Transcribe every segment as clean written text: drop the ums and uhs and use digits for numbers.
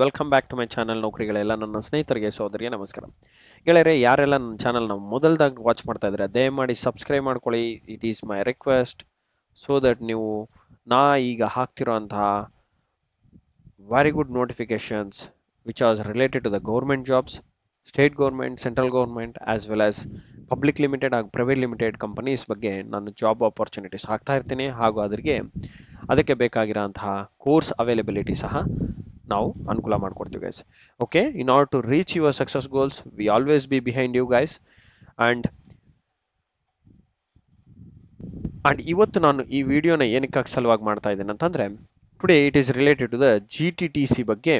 Welcome back to my channel. ನೌಕರಿಗಳೆಲ್ಲ ನನ್ನ ಸ್ನೇಹಿತರಿಗೆ ಸೋದರಿಗೆ ನಮಸ್ಕಾರ. ಗೆಳೆಯರೆ, ಯಾರೆಲ್ಲ ನನ್ನ ಚಾನಲ್ನ ಮೊದಲದಾಗಿ ವಾಚ್ ಮಾಡ್ತಾ ಇದ್ರೆ ದಯಮಾಡಿ ಸಬ್ಸ್ಕ್ರೈಬ್ ಮಾಡ್ಕೊಳ್ಳಿ. It is my request so that ನೀವು ನಾ ಈಗ ಹಾಕ್ತಿರೋಂತಹ very good notifications which are related to the government jobs, state government, central government as well as public limited ಹಾಗೂ ಪ್ರೈವೇಟ್ ಲಿಮಿಟೆಡ್ ಕಂಪನೀಸ್ ಬಗ್ಗೆ ನಾನು ಜಾಬ್ ಆಪರ್ಚುನಿಟೀಸ್ ಹಾಕ್ತಾ ಇರ್ತೀನಿ. ಹಾಗೂ ಅದಕ್ಕೆ ಬೇಕಾಗಿರೋಂತಹ ಕೋರ್ಸ್ ಅವೈಲಬಿಲಿಟಿ ಸಹ ನಾವು ಅನುಕೂಲ ಮಾಡ್ಕೊಡ್ತೀವಿ guys. Okay, in order to reach your success goals we always be behind you guys. And ಇವತ್ತು ನಾನು ಈ ವಿಡಿಯೋನ ಏನಕ್ಕಾಗಿ ಸಲುವಾಗಿ ಮಾಡ್ತಾ ಇದ್ದೇನೆ ಅಂತಂದ್ರೆ, today it is related to the GTTC ಬಗ್ಗೆ.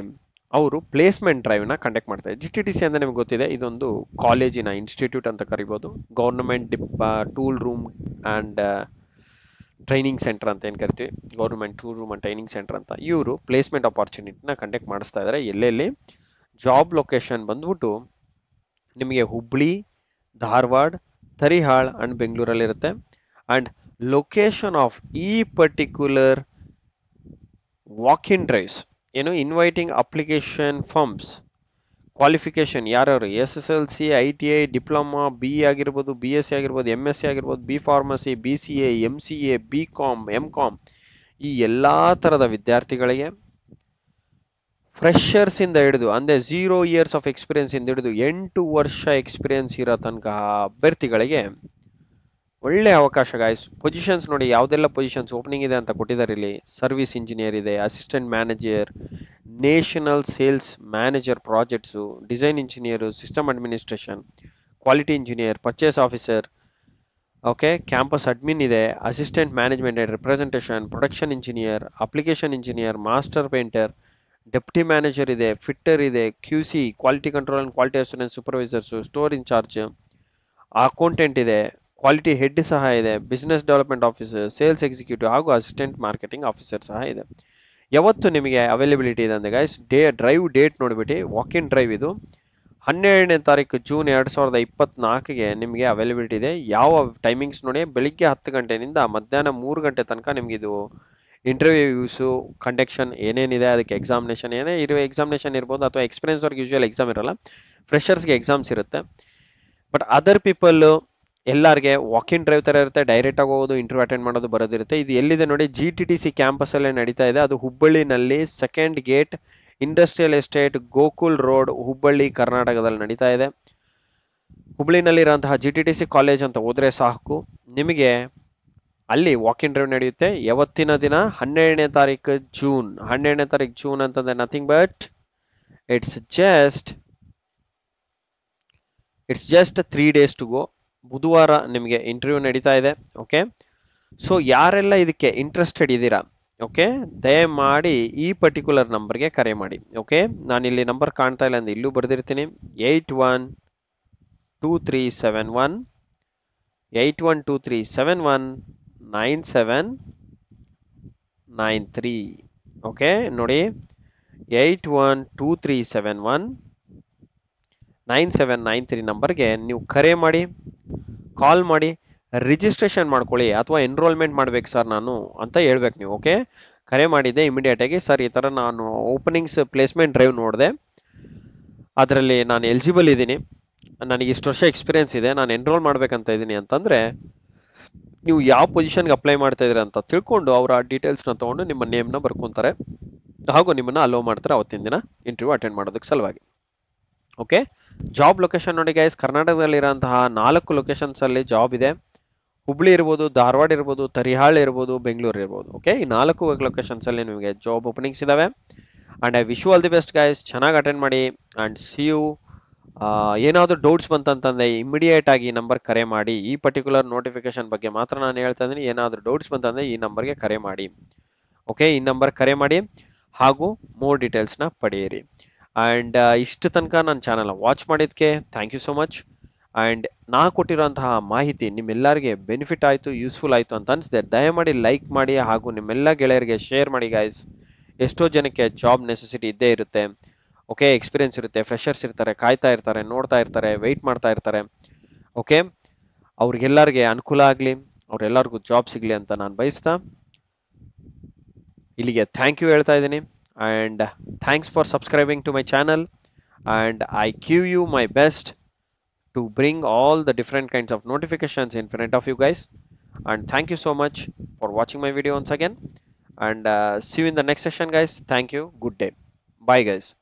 ಅವರು ಪ್ಲೇಸ್ಮೆಂಟ್ ಡ್ರೈವ್ನ ಕಂಡಕ್ಟ್ ಮಾಡ್ತಾರೆ. GTTC ಅಂದ್ರೆ ನಿಮ್ಗೆ ಗೊತ್ತಿದೆ, ಇದೊಂದು ಕಾಲೇಜಿನ ಇನ್ಸ್ಟಿಟ್ಯೂಟ್ ಅಂತ ಕರಿಬೋದು. Government tool room and training centre ಅಂತ ಏನು ಕರಿತೀವಿ, government tool room and training centre ಅಂತ. ಇವರು ಪ್ಲೇಸ್ಮೆಂಟ್ ಆಪರ್ಚುನಿಟಿನ ಕಂಡಕ್ಟ್ ಮಾಡಿಸ್ತಾ ಇದ್ದಾರೆ. ಎಲ್ಲೆಲ್ಲಿ ಜಾಬ್ ಲೊಕೇಶನ್ ಬಂದ್ಬಿಟ್ಟು ನಿಮಗೆ ಹುಬ್ಳಿ, ಧಾರವಾಡ, ತರಿಹಾಳ್ ಅಂಡ್ ಬೆಂಗಳೂರಲ್ಲಿ ಇರುತ್ತೆ. ಅಂಡ್ ಲೊಕೇಶನ್ ಆಫ್ ಈ ಪರ್ಟಿಕ್ಯುಲರ್ ವಾಕ್ ಇನ್ ಡ್ರೈವ್ಸ್ ಏನು ಇನ್ವೈಟಿಂಗ್ ಅಪ್ಲಿಕೇಶನ್ ಫಾರ್ಮ್ಸ್, ಕ್ವಾಲಿಫಿಕೇಶನ್ ಯಾರ್ಯಾರು SSLC, ITI, ಡಿಪ್ಲೊಮಾ, BE ಆಗಿರ್ಬೋದು, BSc ಆಗಿರ್ಬೋದು, MSc ಆಗಿರ್ಬೋದು, B pharmacy, BCA, MCA, BCom, MCom, ಈ ಎಲ್ಲ ಥರದ ವಿದ್ಯಾರ್ಥಿಗಳಿಗೆ ಫ್ರೆಷರ್ಸ್ ಇಂದ ಹಿಡಿದು ಅಂದರೆ 0 years ಆಫ್ ಎಕ್ಸ್ಪೀರಿಯನ್ಸ್ ಇಂದ ಹಿಡಿದು 8 ವರ್ಷ ಎಕ್ಸ್ಪೀರಿಯನ್ಸ್ ಇರೋ ತನಕ ಅಭ್ಯರ್ಥಿಗಳಿಗೆ ಒಳ್ಳೆ ಅವಕಾಶ ಗಾಯ್ಸ್. ಪೊಸಿಷನ್ಸ್ ನೋಡಿ, ಯಾವುದೆಲ್ಲ ಪೊಸಿಷನ್ಸ್ ಓಪನಿಂಗ್ ಇದೆ ಅಂತ ಕೊಟ್ಟಿದ್ದಾರೆ ಇಲ್ಲಿ. ಸರ್ವಿಸ್ ಇಂಜಿನಿಯರ್ ಇದೆ, assistant manager, national sales manager projects, design engineer, system administration, quality engineer, purchase officer, okay, campus admin ಇದೆ, assistant management and representation, production engineer, application engineer, master painter, deputy manager ಇದೆ, fitter ಇದೆ, QC quality control and quality assurance supervisors, store incharge, accountant ಇದೆ, quality head ಸಹ ಇದೆ, business development officer, sales executive ಹಾಗೂ assistant marketing officer ಸಹ ಇದೆ. ಯಾವತ್ತು ನಿಮಗೆ ಅವೈಲಬಿಲಿಟಿ ಇದೆ ಅಂದರೆ ಗೈಸ್, ಡ್ರೈವ್ ಡೇಟ್ ನೋಡಿಬಿಟ್ಟು, ವಾಕ್ ಇನ್ ಡ್ರೈವ್ ಇದು 12ನೇ ತಾರೀಕು ಜೂನ್ 2024ಗೆ ನಿಮಗೆ ಅವೈಲಬಿಲಿಟಿ ಇದೆ. ಯಾವ ಟೈಮಿಂಗ್ಸ್ ನೋಡಿ, ಬೆಳಿಗ್ಗೆ 10 ಗಂಟೆಯಿಂದ ಮಧ್ಯಾಹ್ನ 3 ಗಂಟೆ ತನಕ ನಿಮಗೆ ಇದು ಇಂಟರ್ವ್ಯೂಸು ಕಂಡಕ್ಷನ್ ಏನೇನಿದೆ, ಅದಕ್ಕೆ ಎಕ್ಸಾಮಿನೇಷನ್ ಏನೇ ಇರೋ ಎಕ್ಸಾಮಿನೇಷನ್ ಇರ್ಬೋದು, ಅಥವಾ ಎಕ್ಸ್ಪೀರಿಯನ್ಸ್ ಅವ್ರಿಗೆ ಯೂಶುವಲ್ ಎಕ್ಸಾಮ್ ಇರಲ್ಲ, ಫ್ರೆಷರ್ಸ್ಗೆ ಎಕ್ಸಾಮ್ಸ್ ಇರುತ್ತೆ. ಬಟ್ ಅದರ್ ಪೀಪಲ್ ಎಲ್ಲರಿಗೆ ವಾಕ್ ಇನ್ ಡ್ರೈವ್ ಥರ ಇರುತ್ತೆ, ಡೈರೆಕ್ಟಾಗಿ ಹೋಗೋದು, ಇಂಟರ್ವ್ಯೂ ಅಟೆಂಡ್ ಮಾಡೋದು ಬರೋದಿರುತ್ತೆ. ಇದು ಎಲ್ಲಿದೆ ನೋಡಿ, GTTC ಕ್ಯಾಂಪಸಲ್ಲೇ ನಡೀತಾ ಇದೆ. ಅದು ಹುಬ್ಬಳ್ಳಿನಲ್ಲಿ 2nd gate, industrial estate, Gokul road, Hubballi, ಕರ್ನಾಟಕದಲ್ಲಿ ನಡೀತಾ ಇದೆ. ಹುಬ್ಬಳ್ಳಿನಲ್ಲಿರುವಂತಹ GTTC ಕಾಲೇಜ್ ಅಂತ ಹೋದ್ರೆ ಸಾಕು, ನಿಮಗೆ ಅಲ್ಲಿ ವಾಕ್ ಇನ್ ಡ್ರೈವ್ ನಡೆಯುತ್ತೆ. ಯಾವತ್ತಿನ ದಿನ 12ನೇ ತಾರೀಕು ಜೂನ್. 12ನೇ ತಾರೀಕು ಜೂನ್ ಅಂತಂದ್ರೆ nothing but it's just 3 days to go. ಬುಧವಾರ ನಿಮಗೆ ಇಂಟರ್ವ್ಯೂ ನಡೀತಾ ಇದೆ. ಓಕೆ, ಸೊ ಯಾರೆಲ್ಲ ಇದಕ್ಕೆ ಇಂಟ್ರೆಸ್ಟೆಡ್ ಇದ್ದೀರಾ, ಓಕೆ, ದಯಮಾಡಿ ಈ ಪರ್ಟಿಕ್ಯುಲರ್ ನಂಬರ್ಗೆ ಕರೆ ಮಾಡಿ. ಓಕೆ, ನಾನಿಲ್ಲಿ ನಂಬರ್ ಕಾಣ್ತಾ ಇಲ್ಲ ಅಂದ್ರೆ ಇಲ್ಲೂ ಬರೆದಿರ್ತೀನಿ, 8123719793. ಓಕೆ ನೋಡಿ, 8123719793 ನಂಬರ್ಗೆ ನೀವು ಕರೆ ಮಾಡಿ, ಕಾಲ್ ಮಾಡಿ, ರಿಜಿಸ್ಟ್ರೇಷನ್ ಮಾಡ್ಕೊಳ್ಳಿ. ಅಥವಾ ಎನ್ರೋಲ್ಮೆಂಟ್ ಮಾಡ್ಬೇಕು ಸರ್ ನಾನು ಅಂತ ಹೇಳ್ಬೇಕು ನೀವು. ಓಕೆ, ಕರೆ ಮಾಡಿದ್ದೆ ಇಮಿಡಿಯೇಟ್ ಆಗಿ, ಸರ್ ಈ ಥರ ನಾನು ಓಪನಿಂಗ್ಸ್ ಪ್ಲೇಸ್ಮೆಂಟ್ ಡ್ರೈವ್ ನೋಡಿದೆ, ಅದರಲ್ಲಿ ನಾನು ಎಲಿಜಿಬಲ್ ಇದ್ದೀನಿ, ನನಗೆ ಇಷ್ಟು ವರ್ಷ ಎಕ್ಸ್ಪೀರಿಯನ್ಸ್ ಇದೆ, ನಾನು ಎನ್ರೋಲ್ ಮಾಡ್ಬೇಕಂತ ಇದ್ದೀನಿ ಅಂತಂದರೆ, ನೀವು ಯಾವ ಪೊಸಿಷನ್ಗೆ ಅಪ್ಲೈ ಮಾಡ್ತಾ ಇದ್ದೀರಾ ಅಂತ ತಿಳ್ಕೊಂಡು ಅವರ ಡೀಟೇಲ್ಸ್ನ ತೊಗೊಂಡು ನಿಮ್ಮ ನೇಮ್ನ ಬರ್ಕೊತಾರೆ, ಹಾಗೂ ನಿಮ್ಮನ್ನು ಅಲೋ ಮಾಡ್ತಾರೆ ಅವತ್ತಿನ ದಿನ ಇಂಟರ್ವ್ಯೂ ಅಟೆಂಡ್ ಮಾಡೋದಕ್ಕೆ ಸಲುವಾಗಿ. ಓಕೆ, ಜಾಬ್ ಲೊಕೇಶನ್ ನೋಡಿ ಗೈಸ್, ಕರ್ನಾಟಕದಲ್ಲಿರೋಂತಹ 4 ಲೊಕೇಶನ್ಸಲ್ಲಿ ಜಾಬ್ ಇದೆ. ಹುಬ್ಳಿ ಇರ್ಬೋದು, ಧಾರವಾಡ ಇರ್ಬೋದು, ತರಿಹಾಳ್ ಇರ್ಬೋದು, ಬೆಂಗಳೂರು ಇರ್ಬೋದು. ಓಕೆ, ಈ 4 ಲೊಕೇಶನ್ಸಲ್ಲಿ ನಿಮಗೆ ಜಾಬ್ ಓಪನಿಂಗ್ಸ್ ಇದಾವೆ. And I wish you all the best guys. ಚೆನ್ನಾಗಿ ಅಟೆಂಡ್ ಮಾಡಿ ಆ್ಯಂಡ್ ಸಿ ಯು. ಏನಾದರೂ ಡೌಟ್ಸ್ ಬಂತಂತಂದರೆ ಇಮಿಡಿಯೇಟ್ ಆಗಿ ಈ ನಂಬರ್ ಕರೆ ಮಾಡಿ. ಈ ಪರ್ಟಿಕ್ಯುಲರ್ ನೋಟಿಫಿಕೇಶನ್ ಬಗ್ಗೆ ಮಾತ್ರ ನಾನು ಹೇಳ್ತಾ ಇದ್ದೀನಿ. ಏನಾದರೂ ಡೌಟ್ಸ್ ಬಂತಂದರೆ ಈ ನಂಬರ್ಗೆ ಕರೆ ಮಾಡಿ. ಓಕೆ, ಈ ನಂಬರ್ ಕರೆ ಮಾಡಿ ಹಾಗೂ ಮೋರ್ ಡೀಟೇಲ್ಸ್ನ ಪಡೆಯಿರಿ. ಆ್ಯಂಡ್ ಇಷ್ಟು ತನಕ ನನ್ನ ಚಾನಲ್ನ ವಾಚ್ ಮಾಡಿದ್ದಕ್ಕೆ thank you so much. And ನಾ ಕೊಟ್ಟಿರೋಂತಹ ಮಾಹಿತಿ ನಿಮ್ಮೆಲ್ಲರಿಗೆ ಬೆನಿಫಿಟ್ ಆಯಿತು, ಯೂಸ್ಫುಲ್ ಆಯಿತು ಅಂತ ಅನಿಸಿದೆ, ದಯಮಾಡಿ ಲೈಕ್ ಮಾಡಿ ಹಾಗೂ ನಿಮ್ಮೆಲ್ಲ ಗೆಳೆಯರಿಗೆ ಶೇರ್ ಮಾಡಿ ಗೈಸ್. ಎಷ್ಟೋ ಜನಕ್ಕೆ ಜಾಬ್ ನೆಸೆಸಿಟಿ ಇದ್ದೇ ಇರುತ್ತೆ. ಓಕೆ, ಎಕ್ಸ್ಪೀರಿಯನ್ಸ್ ಇರುತ್ತೆ, ಫ್ರೆಷರ್ಸ್ ಇರ್ತಾರೆ, ಕಾಯ್ತಾ ಇರ್ತಾರೆ, ನೋಡ್ತಾ ಇರ್ತಾರೆ, ವೆಯ್ಟ್ ಮಾಡ್ತಾ ಇರ್ತಾರೆ. ಓಕೆ, ಅವ್ರಿಗೆಲ್ಲರಿಗೆ ಅನುಕೂಲ ಆಗಲಿ, ಅವ್ರೆಲ್ಲರಿಗೂ ಜಾಬ್ ಸಿಗಲಿ ಅಂತ ನಾನು ಬಯಸ್ತಾ ಇಲ್ಲಿಗೆ ಥ್ಯಾಂಕ್ ಯು ಹೇಳ್ತಾ ಇದ್ದೀನಿ. and thanks for subscribing to my channel, and I give you my best to bring all the different kinds of notifications in front of you guys. And thank you so much for watching my video once again, and see you in the next session guys. Thank you. Good day. Bye guys.